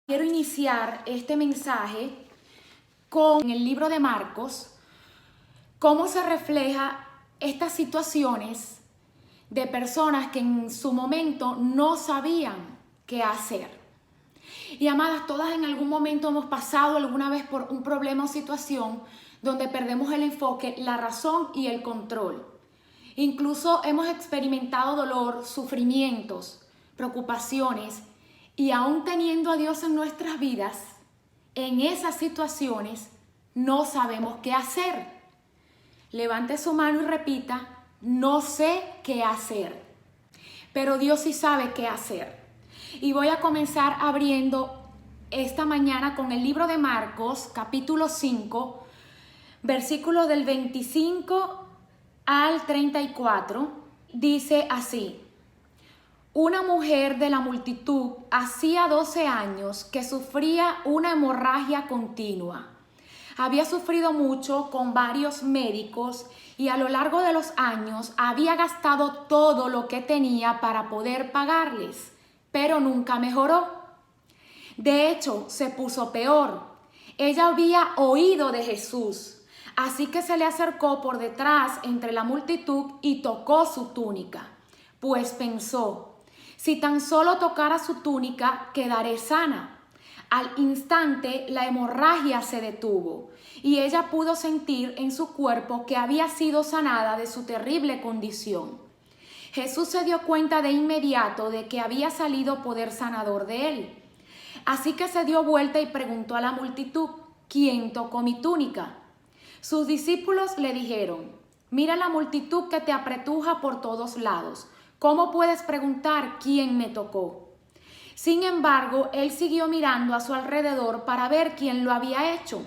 Quiero iniciar este mensaje con el libro de Marcos, cómo se refleja estas situaciones de personas que en su momento no sabían qué hacer. Y amadas, todas en algún momento hemos pasado alguna vez por un problema o situación donde perdemos el enfoque, la razón y el control. Incluso hemos experimentado dolor, sufrimientos, preocupaciones, y aún teniendo a Dios en nuestras vidas, en esas situaciones no sabemos qué hacer. Levante su mano y repita: no sé qué hacer. Pero Dios sí sabe qué hacer. Y voy a comenzar abriendo esta mañana con el libro de Marcos, capítulo 5, versículo del 25 al 34. Dice así: una mujer de la multitud hacía 12 años que sufría una hemorragia continua. Había sufrido mucho con varios médicos y a lo largo de los años había gastado todo lo que tenía para poder pagarles, pero nunca mejoró. De hecho, se puso peor. Ella había oído de Jesús, así que se le acercó por detrás entre la multitud y tocó su túnica, pues pensó: si tan solo tocara su túnica, quedaré sana. Al instante, la hemorragia se detuvo y ella pudo sentir en su cuerpo que había sido sanada de su terrible condición. Jesús se dio cuenta de inmediato de que había salido poder sanador de él. Así que se dio vuelta y preguntó a la multitud: ¿quién tocó mi túnica? Sus discípulos le dijeron: mira la multitud que te apretuja por todos lados. ¿Cómo puedes preguntar quién me tocó? Sin embargo, él siguió mirando a su alrededor para ver quién lo había hecho.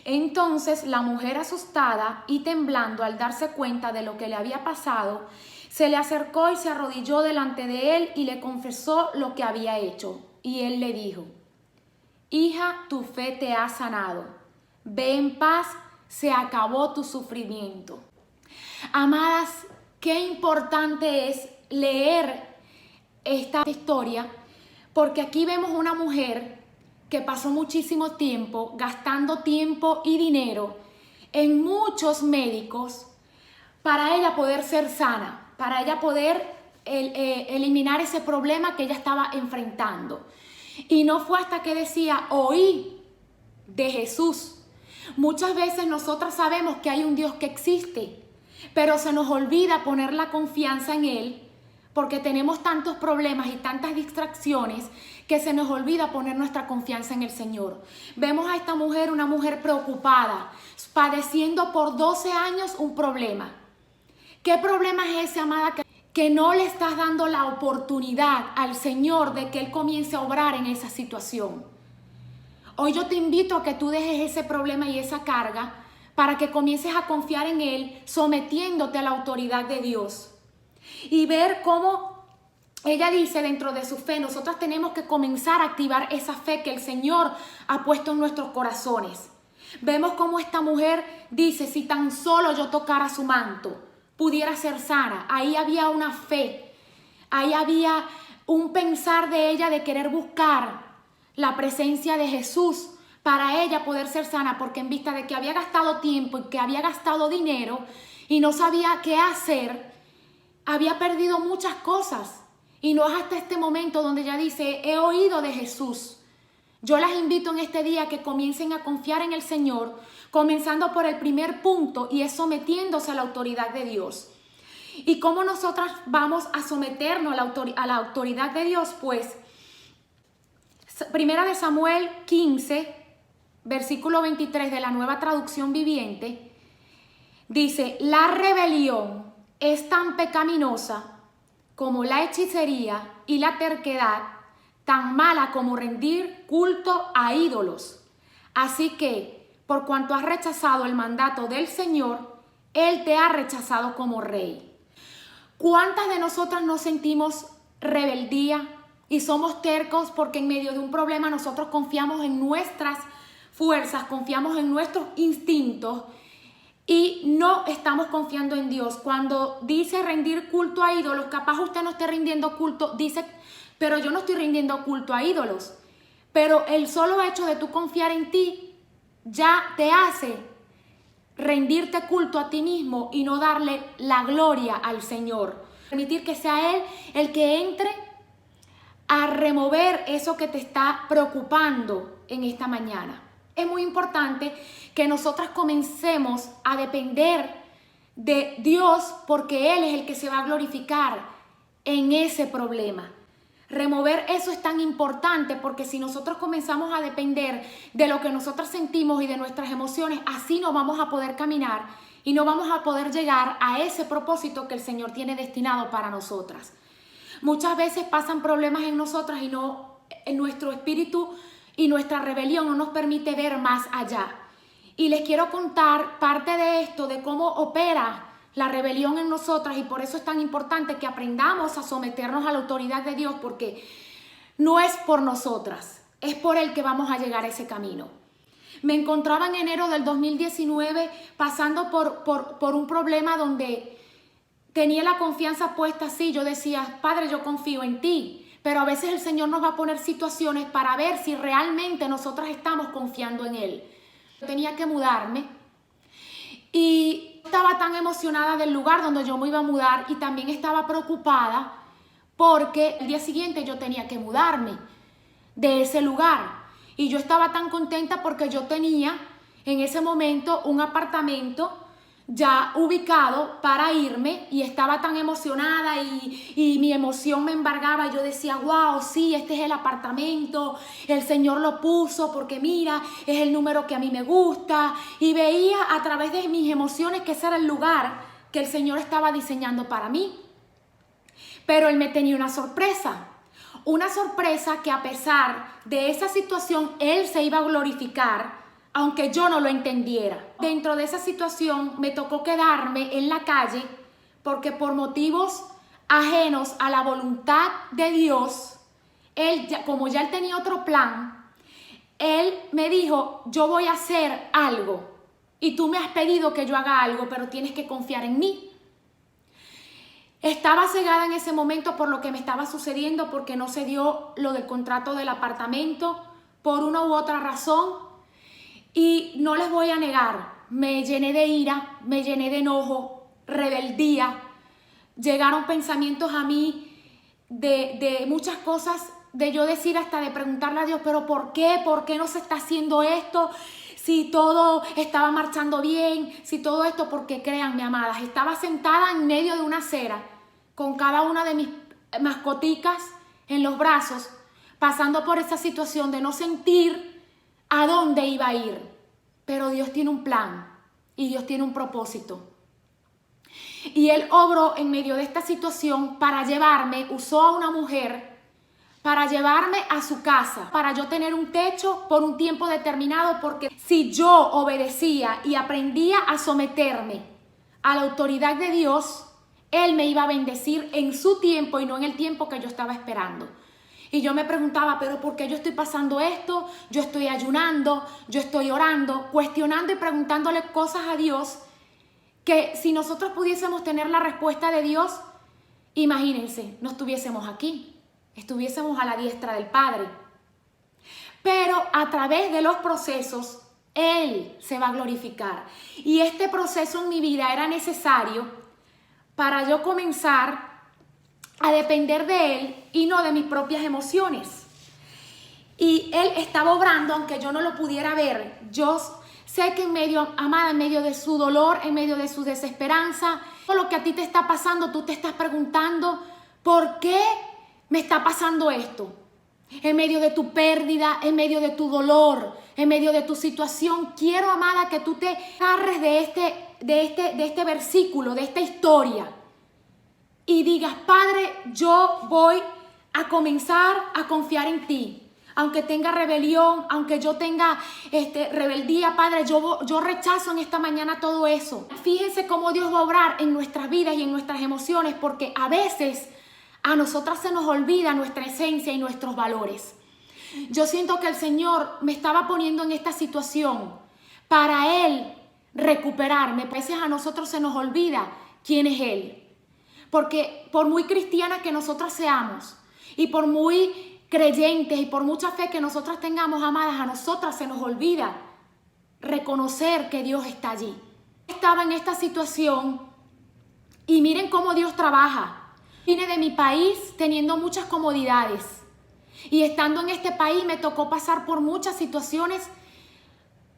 Entonces la mujer, asustada y temblando al darse cuenta de lo que le había pasado, se le acercó y se arrodilló delante de él y le confesó lo que había hecho. Y él le dijo: hija, tu fe te ha sanado. Ve en paz, se acabó tu sufrimiento. Amadas, qué importante es leer esta historia, porque aquí vemos una mujer que pasó muchísimo tiempo gastando tiempo y dinero en muchos médicos para ella poder ser sana, para ella poder eliminar ese problema que ella estaba enfrentando. Y no fue hasta que decía: oí de Jesús. Muchas veces nosotras sabemos que hay un Dios que existe, pero se nos olvida poner la confianza en Él porque tenemos tantos problemas y tantas distracciones que se nos olvida poner nuestra confianza en el Señor. Vemos a esta mujer, una mujer preocupada, padeciendo por 12 años un problema. ¿Qué problema es ese, amada? Que no le estás dando la oportunidad al Señor de que Él comience a obrar en esa situación. Hoy yo te invito a que tú dejes ese problema y esa carga para que comiences a confiar en Él, sometiéndote a la autoridad de Dios. Y ver cómo ella dice, dentro de su fe, nosotras tenemos que comenzar a activar esa fe que el Señor ha puesto en nuestros corazones. Vemos cómo esta mujer dice: si tan solo yo tocara su manto, pudiera ser sana. Ahí había una fe, ahí había un pensar de ella de querer buscar la presencia de Jesús para ella poder ser sana, porque en vista de que había gastado tiempo y que había gastado dinero y no sabía qué hacer, había perdido muchas cosas. Y no es hasta este momento donde ella dice: he oído de Jesús. Yo las invito en este día a que comiencen a confiar en el Señor, comenzando por el primer punto, y es sometiéndose a la autoridad de Dios. ¿Y cómo nosotras vamos a someternos a la autoridad de Dios? Pues Primera de Samuel 15, versículo 23 de la Nueva Traducción Viviente, dice: la rebelión es tan pecaminosa como la hechicería, y la terquedad tan mala como rendir culto a ídolos. Así que, por cuanto has rechazado el mandato del Señor, Él te ha rechazado como rey. ¿Cuántas de nosotras nos sentimos rebeldía y somos tercos porque en medio de un problema nosotros confiamos en nuestras fuerzas, confiamos en nuestros instintos y no estamos confiando en Dios? Cuando dice rendir culto a ídolos, capaz usted no esté rindiendo culto, dice: pero yo no estoy rindiendo culto a ídolos. Pero el solo hecho de tú confiar en ti ya te hace rendirte culto a ti mismo y no darle la gloria al Señor. Permitir que sea Él el que entre a remover eso que te está preocupando en esta mañana. Es muy importante que nosotras comencemos a depender de Dios porque Él es el que se va a glorificar en ese problema. Remover eso es tan importante porque si nosotros comenzamos a depender de lo que nosotros sentimos y de nuestras emociones, así no vamos a poder caminar y no vamos a poder llegar a ese propósito que el Señor tiene destinado para nosotras. Muchas veces pasan problemas en nosotras y no, en nuestro espíritu y nuestra rebelión no nos permite ver más allá. Y les quiero contar parte de esto, de cómo opera la rebelión en nosotras, y por eso es tan importante que aprendamos a someternos a la autoridad de Dios, porque no es por nosotras, es por Él que vamos a llegar a ese camino. Me encontraba en enero del 2019 pasando por un problema donde tenía la confianza puesta así. Yo decía, Padre, yo confío en ti. Pero a veces el Señor nos va a poner situaciones para ver si realmente nosotras estamos confiando en Él. Yo tenía que mudarme y estaba tan emocionada del lugar donde yo me iba a mudar y también estaba preocupada porque el día siguiente yo tenía que mudarme de ese lugar. Y yo estaba tan contenta porque yo tenía en ese momento un apartamento ya ubicado para irme y estaba tan emocionada y mi emoción me embargaba. Yo decía, wow, sí, este es el apartamento, el Señor lo puso porque mira, es el número que a mí me gusta, y veía a través de mis emociones que ese era el lugar que el Señor estaba diseñando para mí. Pero Él me tenía una sorpresa que a pesar de esa situación Él se iba a glorificar, aunque yo no lo entendiera. Dentro de esa situación me tocó quedarme en la calle porque por motivos ajenos a la voluntad de Dios, como ya Él tenía otro plan, Él me dijo, yo voy a hacer algo y tú me has pedido que yo haga algo, pero tienes que confiar en mí. Estaba cegada en ese momento por lo que me estaba sucediendo, porque no se dio lo del contrato del apartamento por una u otra razón. Y no les voy a negar, me llené de ira, me llené de enojo, rebeldía. Llegaron pensamientos a mí de muchas cosas, de yo decir hasta de preguntarle a Dios, pero ¿por qué? ¿Por qué no se está haciendo esto? Si todo estaba marchando bien, si todo esto, porque créanme, amadas, estaba sentada en medio de una acera con cada una de mis mascoticas en los brazos, pasando por esa situación de no sentir a dónde iba a ir. Pero Dios tiene un plan y Dios tiene un propósito. Y Él obró en medio de esta situación para llevarme, usó a una mujer para llevarme a su casa, para yo tener un techo por un tiempo determinado, porque si yo obedecía y aprendía a someterme a la autoridad de Dios, Él me iba a bendecir en su tiempo y no en el tiempo que yo estaba esperando. Y yo me preguntaba, ¿pero por qué yo estoy pasando esto? Yo estoy ayunando, yo estoy orando, cuestionando y preguntándole cosas a Dios, que si nosotros pudiésemos tener la respuesta de Dios, imagínense, no estuviésemos aquí, estuviésemos a la diestra del Padre. Pero a través de los procesos, Él se va a glorificar. Y este proceso en mi vida era necesario para yo comenzar a depender de Él y no de mis propias emociones. Y Él estaba obrando aunque yo no lo pudiera ver. Yo sé que en medio, amada, en medio de su dolor, en medio de su desesperanza, todo lo que a ti te está pasando, tú te estás preguntando, ¿por qué me está pasando esto? En medio de tu pérdida, en medio de tu dolor, en medio de tu situación, quiero, amada, que tú te agarres de este versículo, de esta historia, y digas, Padre, yo voy a comenzar a confiar en ti. Aunque tenga rebelión, aunque yo tenga rebeldía, Padre, yo rechazo en esta mañana todo eso. Fíjense cómo Dios va a obrar en nuestras vidas y en nuestras emociones, porque a veces a nosotras se nos olvida nuestra esencia y nuestros valores. Yo siento que el Señor me estaba poniendo en esta situación para Él recuperarme. A veces a nosotros se nos olvida quién es Él. Porque por muy cristiana que nosotras seamos y por muy creyentes y por mucha fe que nosotras tengamos, amadas, a nosotras se nos olvida reconocer que Dios está allí. Estaba en esta situación y miren cómo Dios trabaja. Vine de mi país teniendo muchas comodidades y estando en este país me tocó pasar por muchas situaciones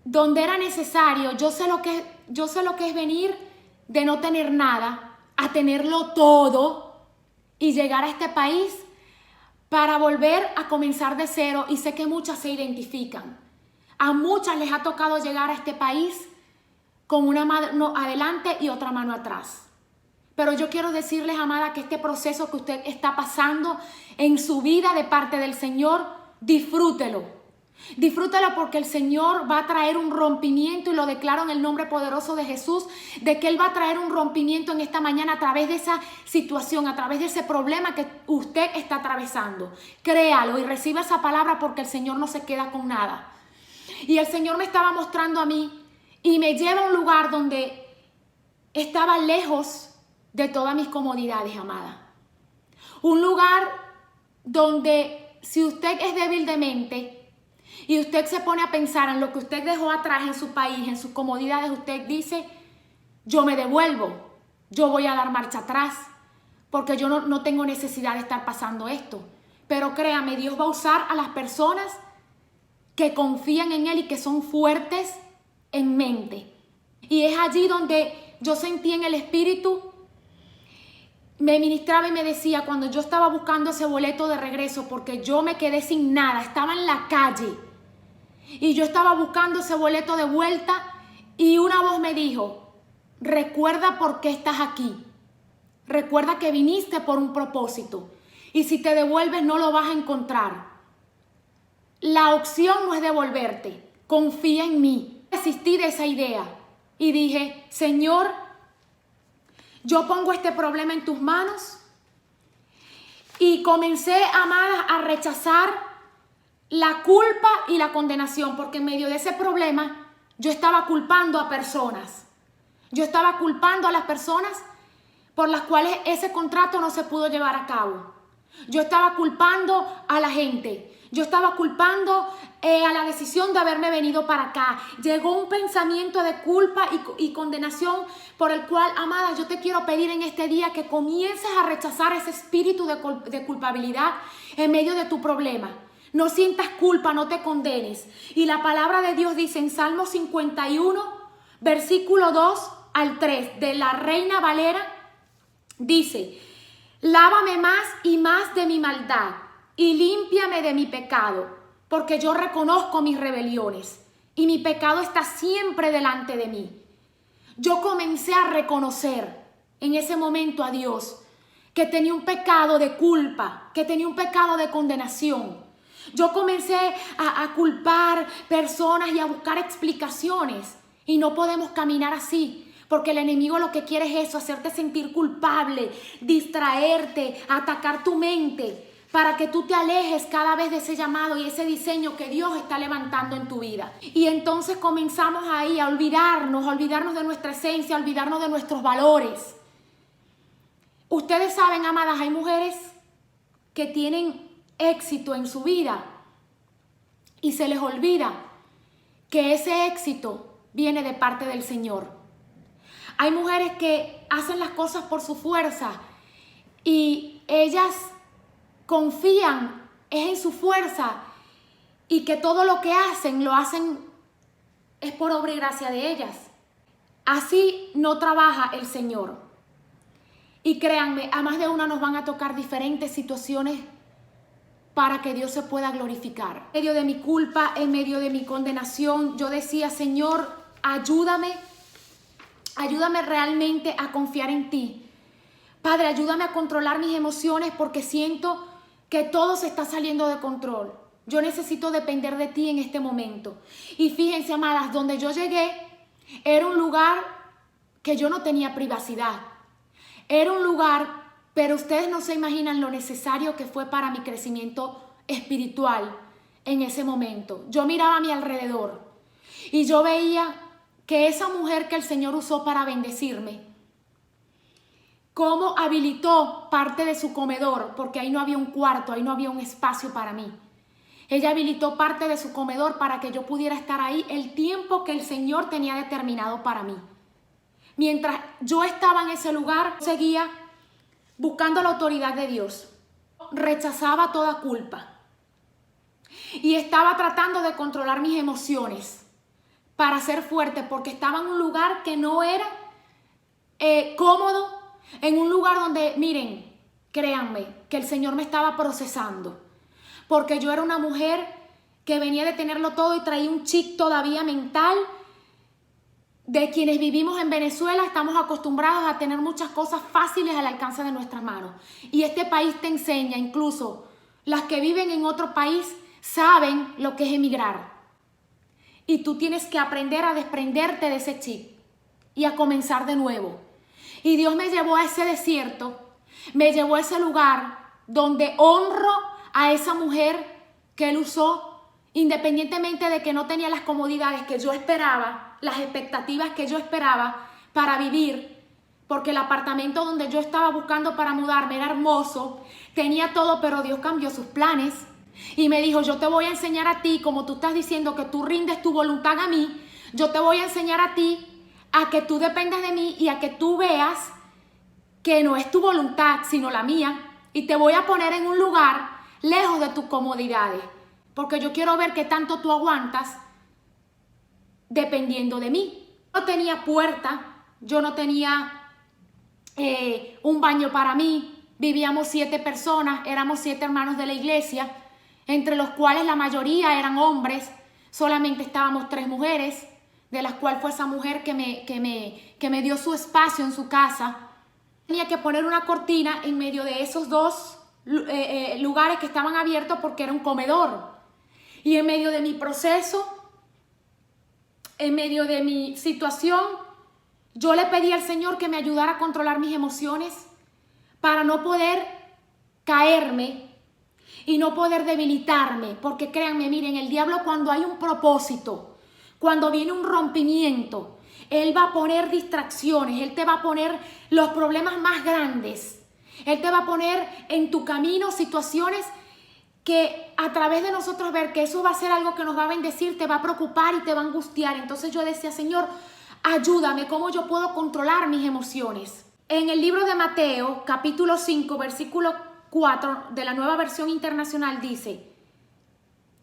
donde era necesario. Yo sé lo que es venir de no tener nada a tenerlo todo y llegar a este país para volver a comenzar de cero, y sé que muchas se identifican. A muchas les ha tocado llegar a este país con una mano adelante y otra mano atrás. Pero yo quiero decirles, amada, que este proceso que usted está pasando en su vida de parte del Señor, disfrútelo. Disfrútalo porque el Señor va a traer un rompimiento, y lo declaro en el nombre poderoso de Jesús, de que Él va a traer un rompimiento en esta mañana a través de esa situación, a través de ese problema que usted está atravesando. Créalo y reciba esa palabra porque el Señor no se queda con nada. Y el Señor me estaba mostrando a mí y me lleva a un lugar donde estaba lejos de todas mis comodidades, amada. Un lugar donde si usted es débil de mente y usted se pone a pensar en lo que usted dejó atrás en su país, en sus comodidades, usted dice, yo me devuelvo, yo voy a dar marcha atrás, porque yo no tengo necesidad de estar pasando esto. Pero créame, Dios va a usar a las personas que confían en Él y que son fuertes en mente. Y es allí donde yo sentí en el Espíritu, me ministraba y me decía, cuando yo estaba buscando ese boleto de regreso, porque yo me quedé sin nada, estaba en la calle y yo estaba buscando ese boleto de vuelta, y una voz me dijo, recuerda por qué estás aquí, recuerda que viniste por un propósito, y si te devuelves no lo vas a encontrar. La opción no es devolverte, confía en mí. Desistí de esa idea y dije, Señor, yo pongo este problema en tus manos, y comencé, amadas, a rechazar la culpa y la condenación, porque en medio de ese problema yo estaba culpando a personas. Yo estaba culpando a las personas por las cuales ese contrato no se pudo llevar a cabo. Yo estaba culpando a la gente. Yo estaba culpando a la decisión de haberme venido para acá. Llegó un pensamiento de culpa y condenación por el cual, amada, yo te quiero pedir en este día que comiences a rechazar ese espíritu de culpabilidad en medio de tu problema. No sientas culpa, no te condenes. Y la palabra de Dios dice en Salmo 51, versículo 2 al 3, de la Reina Valera, dice, lávame más y más de mi maldad y límpiame de mi pecado, porque yo reconozco mis rebeliones y mi pecado está siempre delante de mí. Yo comencé a reconocer en ese momento a Dios que tenía un pecado de culpa, que tenía un pecado de condenación. Yo comencé a culpar personas y a buscar explicaciones, y no podemos caminar así, porque el enemigo lo que quiere es eso, hacerte sentir culpable, distraerte, atacar tu mente, para que tú te alejes cada vez de ese llamado y ese diseño que Dios está levantando en tu vida. Y entonces comenzamos ahí a olvidarnos de nuestra esencia, a olvidarnos de nuestros valores. Ustedes saben, amadas, hay mujeres que tienen éxito en su vida y se les olvida que ese éxito viene de parte del Señor. Hay mujeres que hacen las cosas por su fuerza y ellas confían en su fuerza, y que todo lo que hacen, lo hacen es por obra y gracia de ellas. Así no trabaja el Señor. Y créanme, a más de una nos van a tocar diferentes situaciones para que Dios se pueda glorificar. En medio de mi culpa, en medio de mi condenación, yo decía, Señor, ayúdame realmente a confiar en ti. Padre, ayúdame a controlar mis emociones porque siento que todo se está saliendo de control. Yo necesito depender de ti en este momento. Y fíjense, amadas, donde yo llegué era un lugar que yo no tenía privacidad. Era un lugar, pero ustedes no se imaginan lo necesario que fue para mi crecimiento espiritual en ese momento. Yo miraba a mi alrededor y yo veía que esa mujer que el Señor usó para bendecirme cómo habilitó parte de su comedor, porque ahí no había un cuarto, ahí no había un espacio para mí. Ella habilitó parte de su comedor para que yo pudiera estar ahí el tiempo que el Señor tenía determinado para mí. Mientras yo estaba en ese lugar, seguía buscando la autoridad de Dios. Rechazaba toda culpa. Y estaba tratando de controlar mis emociones para ser fuerte, porque estaba en un lugar que no era cómodo, en un lugar donde, miren, créanme, que el Señor me estaba procesando. Porque yo era una mujer que venía de tenerlo todo y traía un chip todavía mental. De quienes vivimos en Venezuela estamos acostumbrados a tener muchas cosas fáciles al alcance de nuestras manos. Y este país te enseña, incluso las que viven en otro país saben lo que es emigrar. Y tú tienes que aprender a desprenderte de ese chip y a comenzar de nuevo. Y Dios me llevó a ese desierto, me llevó a ese lugar donde honro a esa mujer que Él usó, independientemente de que no tenía las comodidades que yo esperaba, las expectativas que yo esperaba para vivir, porque el apartamento donde yo estaba buscando para mudarme era hermoso, tenía todo, pero Dios cambió sus planes y me dijo: yo te voy a enseñar a ti, como tú estás diciendo que tú rindes tu voluntad a mí, yo te voy a enseñar a ti a que tú dependas de mí y a que tú veas que no es tu voluntad sino la mía, y te voy a poner en un lugar lejos de tus comodidades, porque yo quiero ver qué tanto tú aguantas dependiendo de mí. No tenía puerta, yo no tenía un baño para mí, vivíamos 7 personas, éramos 7 hermanos de la iglesia, entre los cuales la mayoría eran hombres, solamente estábamos 3 mujeres, de las cuales fue esa mujer que me dio su espacio en su casa. Tenía que poner una cortina en medio de esos 2 lugares que estaban abiertos porque era un comedor. Y en medio de mi proceso, en medio de mi situación, yo le pedí al Señor que me ayudara a controlar mis emociones para no poder caerme y no poder debilitarme. Porque créanme, miren, el diablo, cuando hay un propósito, cuando viene un rompimiento, él va a poner distracciones, él te va a poner los problemas más grandes. Él te va a poner en tu camino situaciones que a través de nosotros ver que eso va a ser algo que nos va a bendecir, te va a preocupar y te va a angustiar. Entonces yo decía: Señor, ayúdame, ¿cómo yo puedo controlar mis emociones? En el libro de Mateo, capítulo 5, versículo 4 de la Nueva Versión Internacional dice: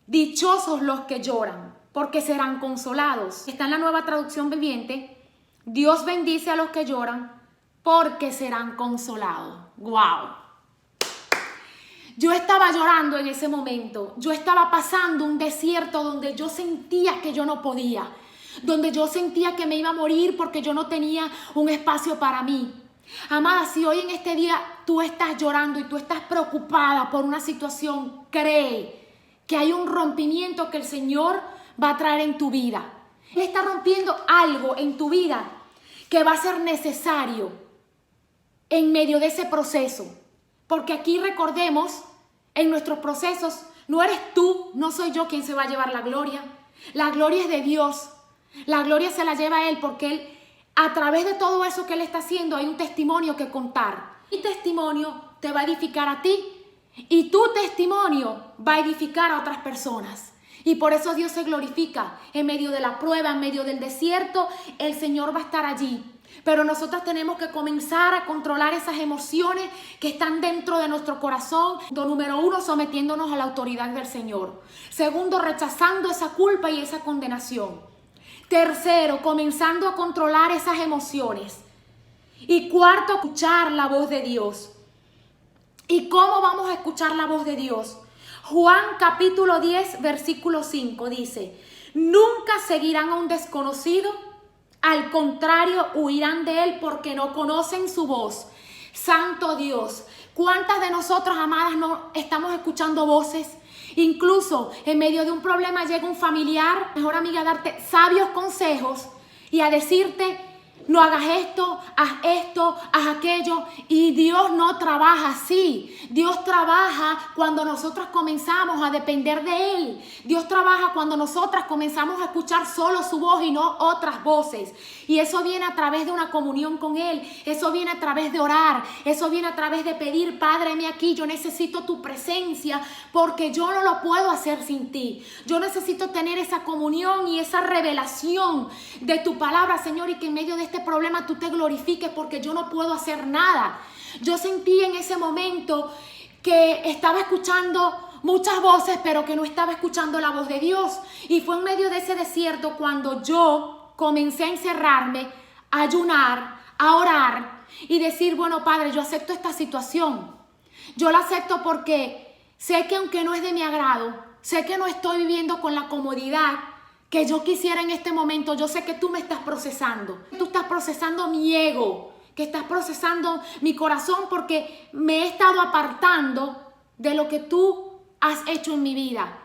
dichosos los que lloran, porque serán consolados. Está en la Nueva Traducción Viviente: Dios bendice a los que lloran, porque serán consolados. ¡Wow! Yo estaba llorando en ese momento. Yo estaba pasando un desierto donde yo sentía que yo no podía, donde yo sentía que me iba a morir porque yo no tenía un espacio para mí. Amada, si hoy en este día tú estás llorando y tú estás preocupada por una situación, cree que hay un rompimiento que el Señor va a traer en tu vida. Él está rompiendo algo en tu vida que va a ser necesario en medio de ese proceso. Porque aquí recordemos, en nuestros procesos, no eres tú, no soy yo quien se va a llevar la gloria. La gloria es de Dios. La gloria se la lleva Él, porque Él, a través de todo eso que Él está haciendo, hay un testimonio que contar. Mi testimonio te va a edificar a ti y tu testimonio va a edificar a otras personas. Y por eso Dios se glorifica en medio de la prueba, en medio del desierto. El Señor va a estar allí. Pero nosotros tenemos que comenzar a controlar esas emociones que están dentro de nuestro corazón. Número 1, sometiéndonos a la autoridad del Señor. Segundo, rechazando esa culpa y esa condenación. Tercero, comenzando a controlar esas emociones. Y cuarto, escuchar la voz de Dios. ¿Y cómo vamos a escuchar la voz de Dios? Juan capítulo 10, versículo 5 dice: nunca seguirán a un desconocido, al contrario, huirán de él porque no conocen su voz. Santo Dios, ¿cuántas de nosotras, amadas, no estamos escuchando voces? Incluso en medio de un problema llega un familiar, mejor amiga, a darte sabios consejos y a decirte: no hagas esto, haz aquello. Y Dios no trabaja así. Dios trabaja cuando nosotros comenzamos a depender de Él. Dios trabaja cuando nosotras comenzamos a escuchar solo su voz y no otras voces. Y eso viene a través de una comunión con Él. Eso viene a través de orar. Eso viene a través de pedir, Padre, heme aquí, yo necesito tu presencia porque yo no lo puedo hacer sin ti. Yo necesito tener esa comunión y esa revelación de tu palabra, Señor, y que en medio de este problema tú te glorifiques porque yo no puedo hacer nada. Yo sentí en ese momento que estaba escuchando muchas voces, pero que no estaba escuchando la voz de Dios. Y fue en medio de ese desierto cuando yo comencé a encerrarme, a ayunar, a orar y decir, bueno, Padre, yo acepto esta situación. Yo la acepto porque sé que aunque no es de mi agrado, sé que no estoy viviendo con la comodidad que yo quisiera en este momento. Yo sé que tú me estás procesando. Tú estás procesando mi ego, que estás procesando mi corazón porque me he estado apartando de lo que tú has hecho en mi vida.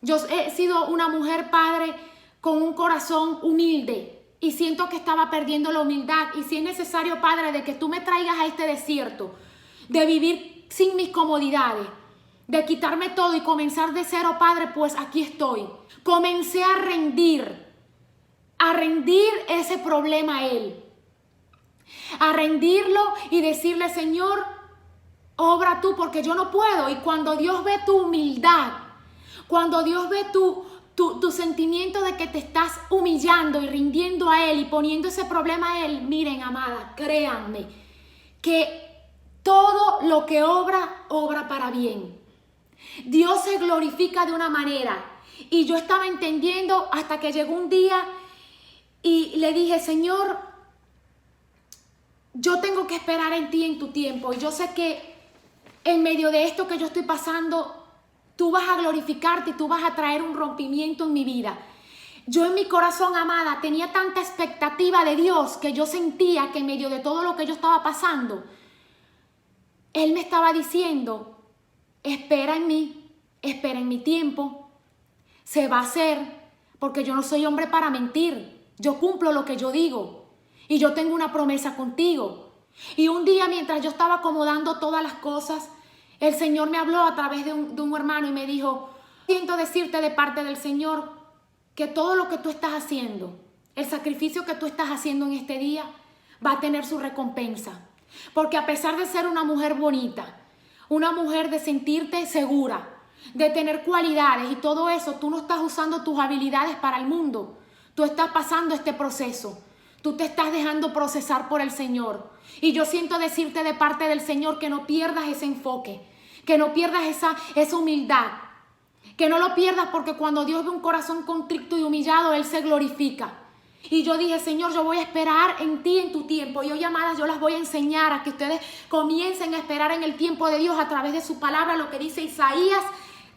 Yo he sido una mujer, Padre, con un corazón humilde y siento que estaba perdiendo la humildad. Y si es necesario, Padre, de que tú me traigas a este desierto, de vivir sin mis comodidades, de quitarme todo y comenzar de cero, Padre, pues aquí estoy. Comencé a rendir ese problema a Él, a rendirlo y decirle, Señor, obra tú porque yo no puedo. Y cuando Dios ve tu humildad, cuando Dios ve tu sentimiento de que te estás humillando y rindiendo a Él y poniendo ese problema a Él, miren, amada, créanme que todo lo que obra para bien. Dios se glorifica de una manera. Y yo estaba entendiendo hasta que llegó un día y le dije, Señor, yo tengo que esperar en ti en tu tiempo. Y yo sé que en medio de esto que yo estoy pasando, tú vas a glorificarte y tú vas a traer un rompimiento en mi vida. Yo en mi corazón, amada, tenía tanta expectativa de Dios que yo sentía que en medio de todo lo que yo estaba pasando, Él me estaba diciendo, espera en mí, espera en mi tiempo. Se va a hacer, porque yo no soy hombre para mentir. Yo cumplo lo que yo digo y yo tengo una promesa contigo. Y un día, mientras yo estaba acomodando todas las cosas, el Señor me habló a través de un hermano y me dijo, siento decirte de parte del Señor que todo lo que tú estás haciendo, el sacrificio que tú estás haciendo en este día, va a tener su recompensa. Porque a pesar de ser una mujer bonita, una mujer de sentirte segura, de tener cualidades y todo eso, tú no estás usando tus habilidades para el mundo. Tú estás pasando este proceso. Tú te estás dejando procesar por el Señor. Y yo siento decirte de parte del Señor que no pierdas ese enfoque, que no pierdas esa humildad, que no lo pierdas porque cuando Dios ve un corazón contrito y humillado, Él se glorifica. Y yo dije, Señor, yo voy a esperar en ti en tu tiempo. Y hoy, amadas, yo las voy a enseñar a que ustedes comiencen a esperar en el tiempo de Dios a través de su palabra, lo que dice Isaías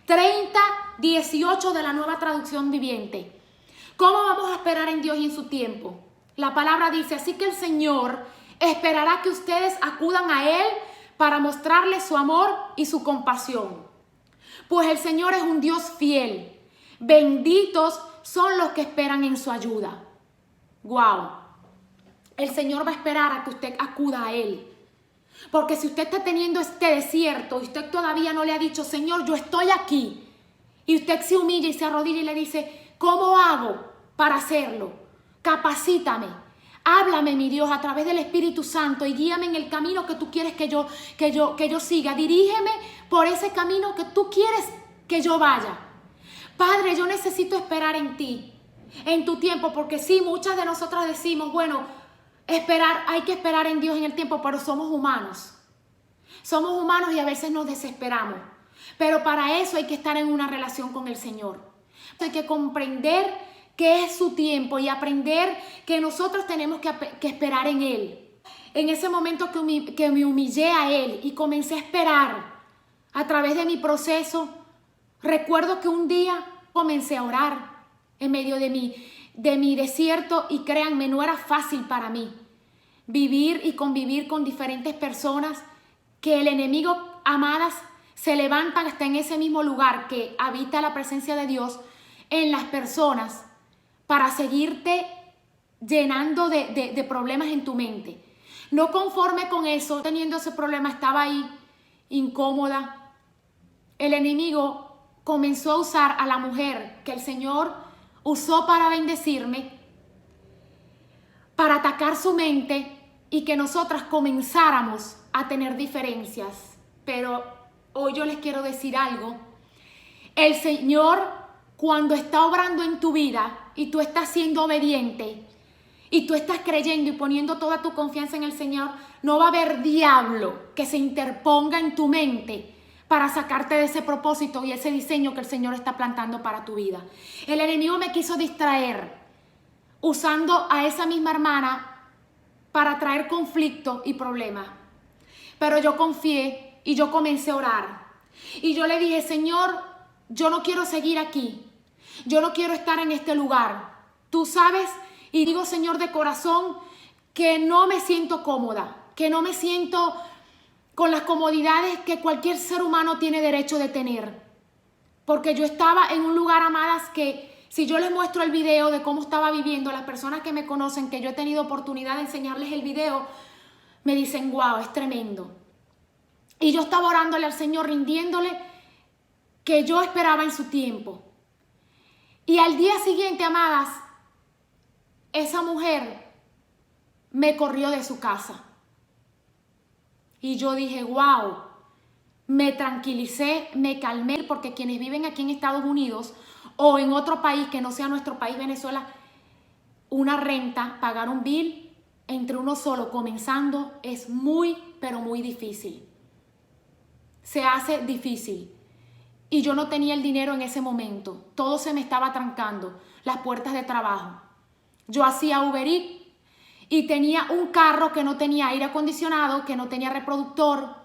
30:18 de la Nueva Traducción Viviente. ¿Cómo vamos a esperar en Dios y en su tiempo? La palabra dice, así que el Señor esperará que ustedes acudan a Él para mostrarle su amor y su compasión. Pues el Señor es un Dios fiel. Benditos son los que esperan en su ayuda. ¡Wow! El Señor va a esperar a que usted acuda a Él. Porque si usted está teniendo este desierto y usted todavía no le ha dicho, Señor, yo estoy aquí, y usted se humilla y se arrodilla y le dice, ¿cómo hago para hacerlo? Capacítame, háblame, mi Dios, a través del Espíritu Santo y guíame en el camino que tú quieres que yo siga. Dirígeme por ese camino que tú quieres que yo vaya. Padre, yo necesito esperar en ti, en tu tiempo, porque sí, muchas de nosotras decimos, bueno, hay que esperar en Dios en el tiempo, pero somos humanos. Somos humanos y a veces nos desesperamos. Pero para eso hay que estar en una relación con el Señor. Hay que comprender qué es su tiempo y aprender que nosotros tenemos que esperar en Él. En ese momento que me humillé a Él y comencé a esperar a través de mi proceso, recuerdo que un día comencé a orar en medio de mi desierto y créanme, no era fácil para mí vivir y convivir con diferentes personas que el enemigo, amadas, se levantan hasta en ese mismo lugar que habita la presencia de Dios en las personas para seguirte llenando de problemas en tu mente. No conforme con eso, teniendo ese problema, estaba ahí incómoda. El enemigo comenzó a usar a la mujer que el Señor usó para bendecirme, para atacar su mente y que nosotras comenzáramos a tener diferencias. Pero hoy yo les quiero decir algo. El Señor, cuando está obrando en tu vida y tú estás siendo obediente y tú estás creyendo y poniendo toda tu confianza en el Señor, no va a haber diablo que se interponga en tu mente para sacarte de ese propósito y ese diseño que el Señor está plantando para tu vida. El enemigo me quiso distraer usando a esa misma hermana para traer conflicto y problemas. Pero yo confié y yo comencé a orar. Y yo le dije, Señor, yo no quiero seguir aquí. Yo no quiero estar en este lugar. Tú sabes, y digo, Señor, de corazón, que no me siento cómoda, que no me siento con las comodidades que cualquier ser humano tiene derecho de tener. Porque yo estaba en un lugar, amadas, que si yo les muestro el video de cómo estaba viviendo, las personas que me conocen, que yo he tenido oportunidad de enseñarles el video, me dicen, wow, es tremendo. Y yo estaba orándole al Señor, rindiéndole que yo esperaba en su tiempo. Y al día siguiente, amadas, esa mujer me corrió de su casa. Y yo dije, wow, me tranquilicé, me calmé, porque quienes viven aquí en Estados Unidos o en otro país que no sea nuestro país, Venezuela, una renta, pagar un bill entre uno solo comenzando es muy, pero muy difícil. Se hace difícil. Y yo no tenía el dinero en ese momento. Todo se me estaba trancando, las puertas de trabajo. Yo hacía Uber Eats y tenía un carro que no tenía aire acondicionado, que no tenía reproductor.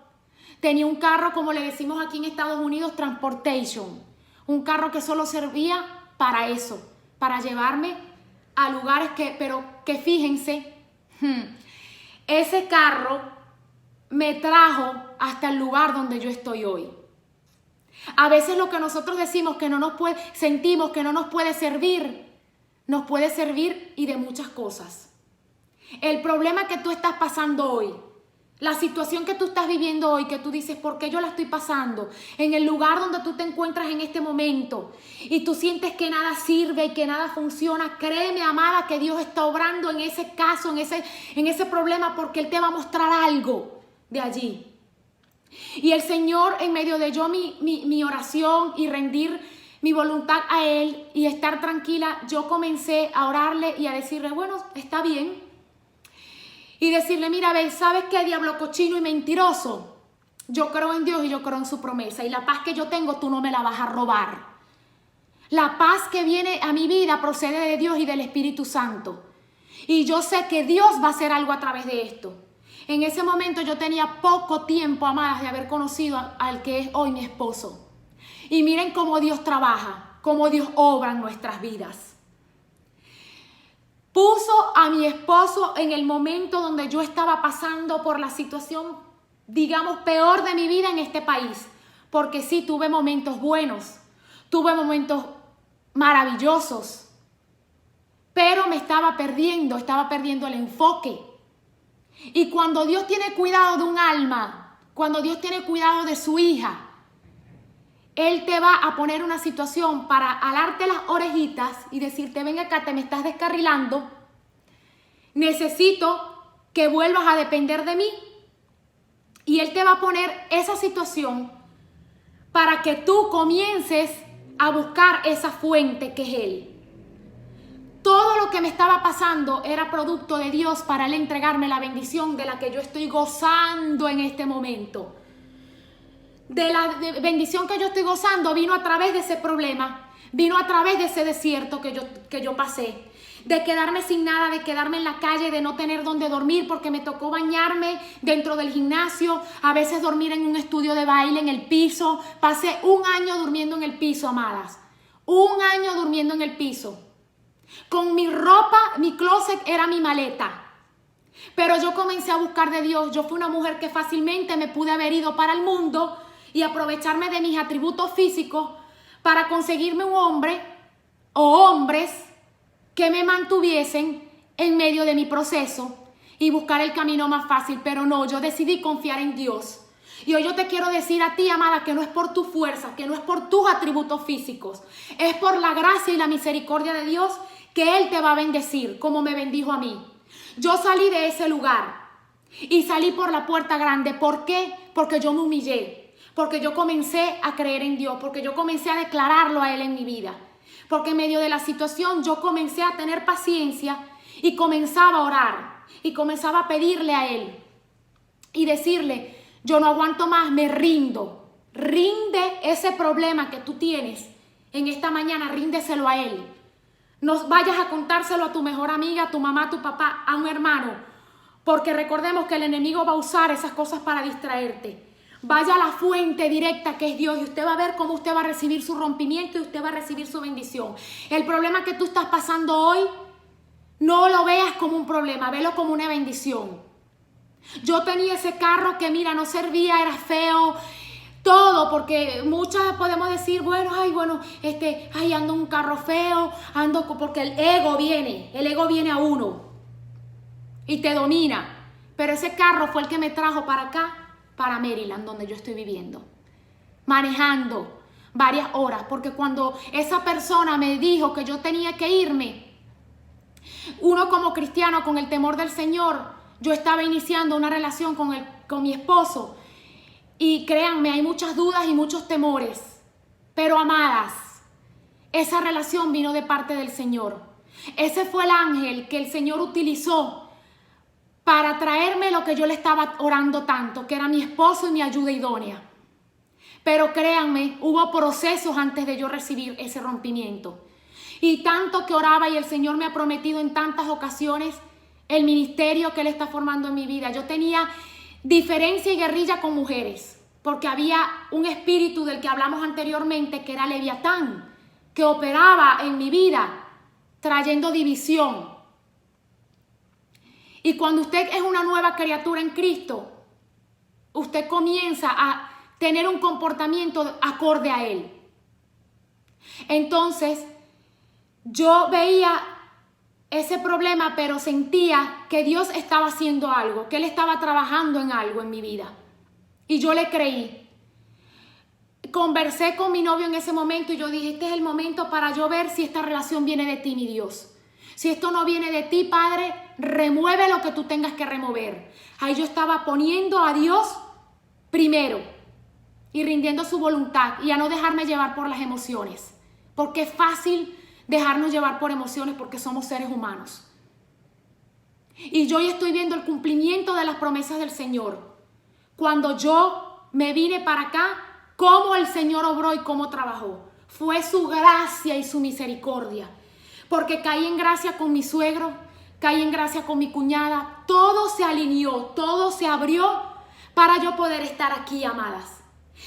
Tenía un carro, como le decimos aquí en Estados Unidos, transportation. Un carro que solo servía para eso, para llevarme a lugares pero que fíjense, ese carro me trajo hasta el lugar donde yo estoy hoy. A veces lo que nosotros decimos que no nos puede, sentimos que no nos puede servir y de muchas cosas. El problema que tú estás pasando hoy, la situación que tú estás viviendo hoy, que tú dices, ¿por qué yo la estoy pasando? En el lugar donde tú te encuentras en este momento y tú sientes que nada sirve y que nada funciona, créeme, amada, que Dios está obrando en ese caso, en ese problema, porque Él te va a mostrar algo de allí. Y el Señor, en medio de yo mi oración y rendir mi voluntad a Él y estar tranquila, yo comencé a orarle y a decirle, bueno, está bien. Y decirle, mira, ve, ¿sabes qué, diablo cochino y mentiroso? Yo creo en Dios y yo creo en su promesa. Y la paz que yo tengo, tú no me la vas a robar. La paz que viene a mi vida procede de Dios y del Espíritu Santo. Y yo sé que Dios va a hacer algo a través de esto. En ese momento yo tenía poco tiempo, amadas, de haber conocido al que es hoy mi esposo. Y miren cómo Dios trabaja, cómo Dios obra en nuestras vidas. Puso a mi esposo en el momento donde yo estaba pasando por la situación, digamos, peor de mi vida en este país. Porque sí, tuve momentos buenos, tuve momentos maravillosos, pero me estaba perdiendo el enfoque. Y cuando Dios tiene cuidado de un alma, cuando Dios tiene cuidado de su hija, Él te va a poner una situación para alarte las orejitas y decirte, ven acá, te me estás descarrilando, necesito que vuelvas a depender de mí. Y Él te va a poner esa situación para que tú comiences a buscar esa fuente que es Él. Todo lo que me estaba pasando era producto de Dios para Él entregarme la bendición de la que yo estoy gozando en este momento. De la bendición que yo estoy gozando vino a través de ese problema, vino a través de ese desierto que yo pasé. De quedarme sin nada, de quedarme en la calle, de no tener dónde dormir porque me tocó bañarme dentro del gimnasio, a veces dormir en un estudio de baile en el piso. Pasé 1 año durmiendo en el piso, amadas. 1 año durmiendo en el piso. Con mi ropa, mi closet era mi maleta. Pero yo comencé a buscar de Dios. Yo fui una mujer que fácilmente me pude haber ido para el mundo y aprovecharme de mis atributos físicos para conseguirme un hombre o hombres que me mantuviesen en medio de mi proceso y buscar el camino más fácil, pero no, yo decidí confiar en Dios. Y hoy yo te quiero decir a ti, amada, que no es por tu fuerza, que no es por tus atributos físicos, es por la gracia y la misericordia de Dios que Él te va a bendecir, como me bendijo a mí. Yo salí de ese lugar y salí por la puerta grande. ¿Por qué? Porque yo me humillé, porque yo comencé a creer en Dios, porque yo comencé a declararlo a Él en mi vida, porque en medio de la situación yo comencé a tener paciencia y comenzaba a orar y comenzaba a pedirle a Él y decirle: yo no aguanto más, me rindo. Rinde ese problema que tú tienes en esta mañana, ríndeselo a Él. No vayas a contárselo a tu mejor amiga, a tu mamá, a tu papá, a un hermano, porque recordemos que el enemigo va a usar esas cosas para distraerte. Vaya a la fuente directa que es Dios y usted va a ver cómo usted va a recibir su rompimiento y usted va a recibir su bendición. El problema que tú estás pasando hoy, no lo veas como un problema, velo como una bendición. Yo tenía ese carro que, mira, no servía, era feo, todo, porque muchas podemos decir, bueno, ando en un carro feo, porque el ego viene a uno y te domina. Pero ese carro fue el que me trajo para acá, para Maryland, donde yo estoy viviendo, manejando varias horas, porque cuando esa persona me dijo que yo tenía que irme, uno como cristiano con el temor del Señor, yo estaba iniciando una relación con mi esposo y créanme, hay muchas dudas y muchos temores, pero amadas, esa relación vino de parte del Señor. Ese fue el ángel que el Señor utilizó para traerme lo que yo le estaba orando tanto, que era mi esposo y mi ayuda idónea. Pero créanme, hubo procesos antes de yo recibir ese rompimiento. Y tanto que oraba y el Señor me ha prometido en tantas ocasiones el ministerio que Él está formando en mi vida. Yo tenía diferencia y guerrilla con mujeres, porque había un espíritu del que hablamos anteriormente, que era Leviatán, que operaba en mi vida, trayendo división. Y cuando usted es una nueva criatura en Cristo, usted comienza a tener un comportamiento acorde a Él. Entonces, yo veía ese problema, pero sentía que Dios estaba haciendo algo, que Él estaba trabajando en algo en mi vida. Y yo le creí. Conversé con mi novio en ese momento y yo dije, este es el momento para yo ver si esta relación viene de ti, mi Dios. Si esto no viene de ti, Padre, remueve lo que tú tengas que remover. Ahí yo estaba poniendo a Dios primero y rindiendo su voluntad y a no dejarme llevar por las emociones. Porque es fácil dejarnos llevar por emociones porque somos seres humanos. Y yo ya estoy viendo el cumplimiento de las promesas del Señor. Cuando yo me vine para acá, cómo el Señor obró y cómo trabajó. Fue su gracia y su misericordia. Porque caí en gracia con mi suegro, caí en gracia con mi cuñada. Todo se alineó, todo se abrió para yo poder estar aquí, amadas.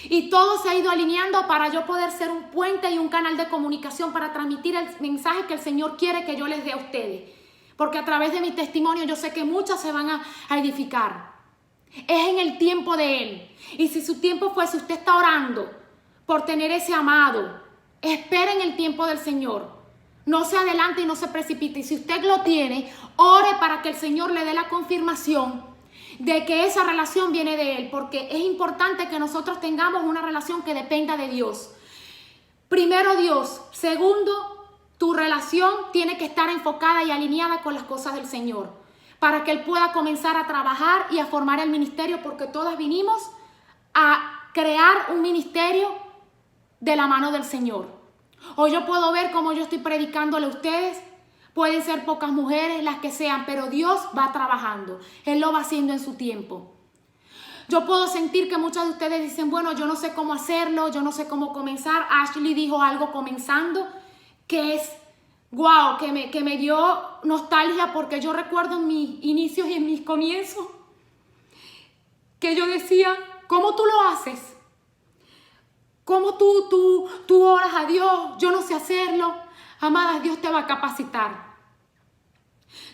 Y todo se ha ido alineando para yo poder ser un puente y un canal de comunicación para transmitir el mensaje que el Señor quiere que yo les dé a ustedes. Porque a través de mi testimonio yo sé que muchas se van a edificar. Es en el tiempo de Él. Y si su tiempo fue, si usted está orando por tener ese amado, espere en el tiempo del Señor. No se adelante y no se precipite. Y si usted lo tiene, ore para que el Señor le dé la confirmación de que esa relación viene de Él, porque es importante que nosotros tengamos una relación que dependa de Dios. Primero Dios, segundo, tu relación tiene que estar enfocada y alineada con las cosas del Señor, para que Él pueda comenzar a trabajar y a formar el ministerio, porque todas vinimos a crear un ministerio de la mano del Señor. Hoy yo puedo ver cómo yo estoy predicándole a ustedes. Pueden ser pocas mujeres, las que sean, pero Dios va trabajando. Él lo va haciendo en su tiempo. Yo puedo sentir que muchas de ustedes dicen, bueno, yo no sé cómo hacerlo, yo no sé cómo comenzar. Ashley dijo algo comenzando que es, wow, que me dio nostalgia, porque yo recuerdo en mis inicios y en mis comienzos que yo decía, ¿cómo tú lo haces? ¿Cómo tú oras a Dios? Yo no sé hacerlo. Amadas, Dios te va a capacitar.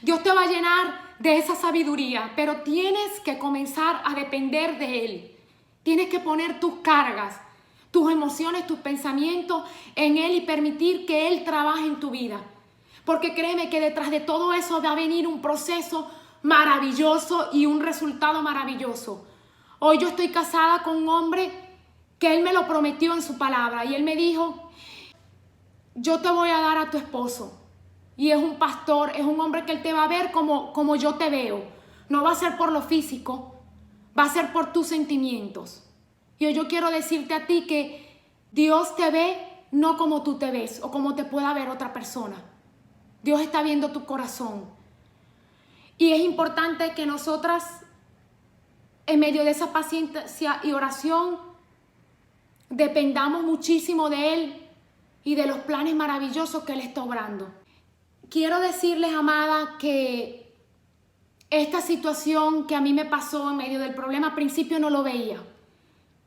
Dios te va a llenar de esa sabiduría, pero tienes que comenzar a depender de Él. Tienes que poner tus cargas, tus emociones, tus pensamientos en Él y permitir que Él trabaje en tu vida. Porque créeme que detrás de todo eso va a venir un proceso maravilloso y un resultado maravilloso. Hoy yo estoy casada con un hombre que él me lo prometió en su palabra y él me dijo: yo te voy a dar a tu esposo. Y es un pastor, es un hombre que él te va a ver como yo te veo. No va a ser por lo físico, va a ser por tus sentimientos. Y hoy yo quiero decirte a ti que Dios te ve no como tú te ves o como te pueda ver otra persona. Dios está viendo tu corazón. Y es importante que nosotras, en medio de esa paciencia y oración, dependamos muchísimo de Él y de los planes maravillosos que Él está obrando. Quiero decirles, amada, que esta situación que a mí me pasó en medio del problema, al principio no lo veía,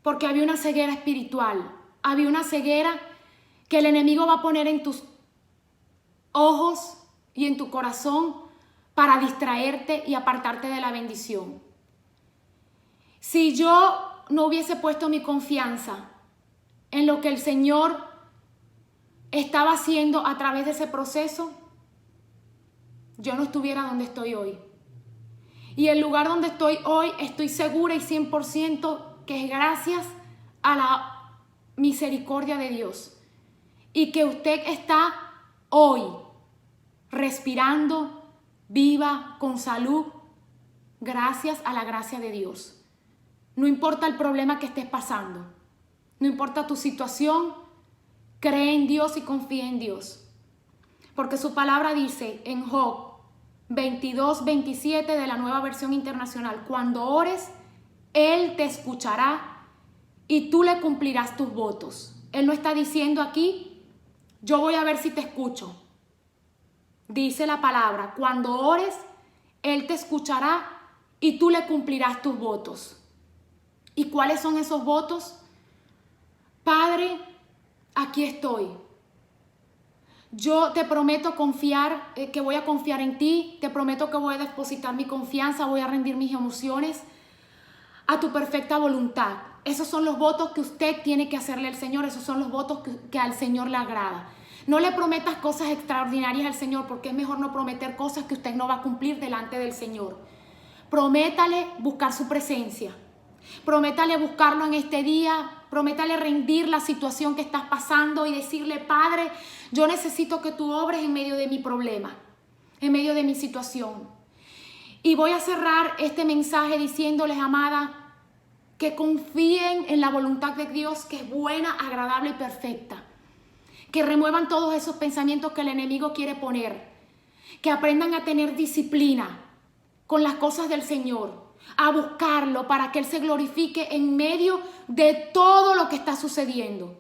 porque había una ceguera espiritual, había una ceguera que el enemigo va a poner en tus ojos y en tu corazón para distraerte y apartarte de la bendición. Si yo no hubiese puesto mi confianza en lo que el Señor estaba haciendo a través de ese proceso, yo no estuviera donde estoy hoy. Y el lugar donde estoy hoy, estoy segura y 100% que es gracias a la misericordia de Dios. Y que usted está hoy respirando, viva, con salud, gracias a la gracia de Dios. No importa el problema que estés pasando, no importa tu situación, cree en Dios y confía en Dios. Porque su palabra dice en Job 22:27 de la Nueva Versión Internacional: cuando ores, Él te escuchará y tú le cumplirás tus votos. Él no está diciendo aquí: yo voy a ver si te escucho. Dice la palabra: cuando ores, Él te escuchará y tú le cumplirás tus votos. ¿Y cuáles son esos votos? Padre, aquí estoy. Yo te prometo confiar, que voy a confiar en ti. Te prometo que voy a depositar mi confianza, voy a rendir mis emociones a tu perfecta voluntad. Esos son los votos que usted tiene que hacerle al Señor. Esos son los votos que al Señor le agrada. No le prometas cosas extraordinarias al Señor, porque es mejor no prometer cosas que usted no va a cumplir delante del Señor. Prométale buscar su presencia. Prométale buscarlo en este día. Prométale rendir la situación que estás pasando y decirle: Padre, yo necesito que tú obres en medio de mi problema, en medio de mi situación. Y voy a cerrar este mensaje diciéndoles, amada, que confíen en la voluntad de Dios, que es buena, agradable y perfecta. Que remuevan todos esos pensamientos que el enemigo quiere poner. Que aprendan a tener disciplina con las cosas del Señor, a buscarlo para que Él se glorifique en medio de todo lo que está sucediendo.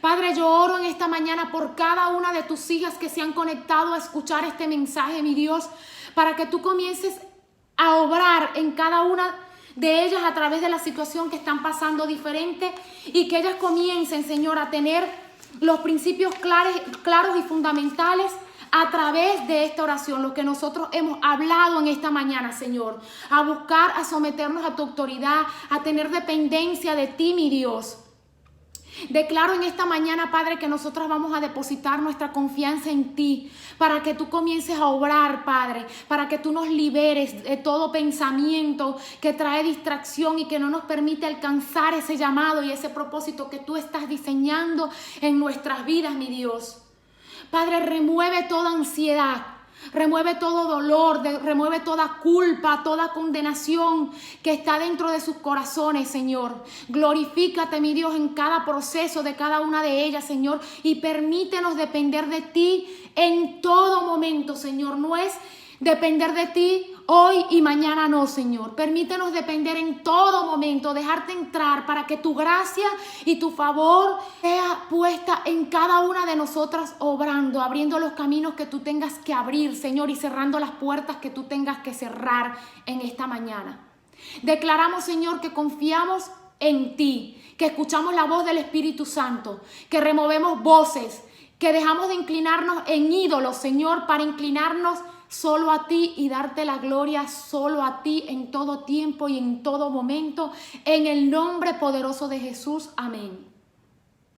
Padre, yo oro en esta mañana por cada una de tus hijas que se han conectado a escuchar este mensaje, mi Dios, para que tú comiences a obrar en cada una de ellas a través de la situación que están pasando diferente, y que ellas comiencen, Señor, a tener los principios claros y fundamentales a través de esta oración, lo que nosotros hemos hablado en esta mañana, Señor, a buscar, a someternos a tu autoridad, a tener dependencia de ti, mi Dios. Declaro en esta mañana, Padre, que nosotras vamos a depositar nuestra confianza en ti, para que tú comiences a obrar, Padre, para que tú nos liberes de todo pensamiento que trae distracción y que no nos permite alcanzar ese llamado y ese propósito que tú estás diseñando en nuestras vidas, mi Dios. Padre, remueve toda ansiedad, remueve todo dolor, remueve toda culpa, toda condenación que está dentro de sus corazones, Señor. Glorifícate, mi Dios, en cada proceso de cada una de ellas, Señor, y permítenos depender de ti en todo momento, Señor. No es depender de ti hoy y mañana, no, Señor. Permítenos depender en todo momento, dejarte entrar para que tu gracia y tu favor sea puesta en cada una de nosotras, obrando, abriendo los caminos que tú tengas que abrir, Señor, y cerrando las puertas que tú tengas que cerrar en esta mañana. Declaramos, Señor, que confiamos en ti, que escuchamos la voz del Espíritu Santo, que removemos voces, que dejamos de inclinarnos en ídolos, Señor, para inclinarnos solo a ti y darte la gloria solo a ti en todo tiempo y en todo momento, en el nombre poderoso de Jesús. Amén.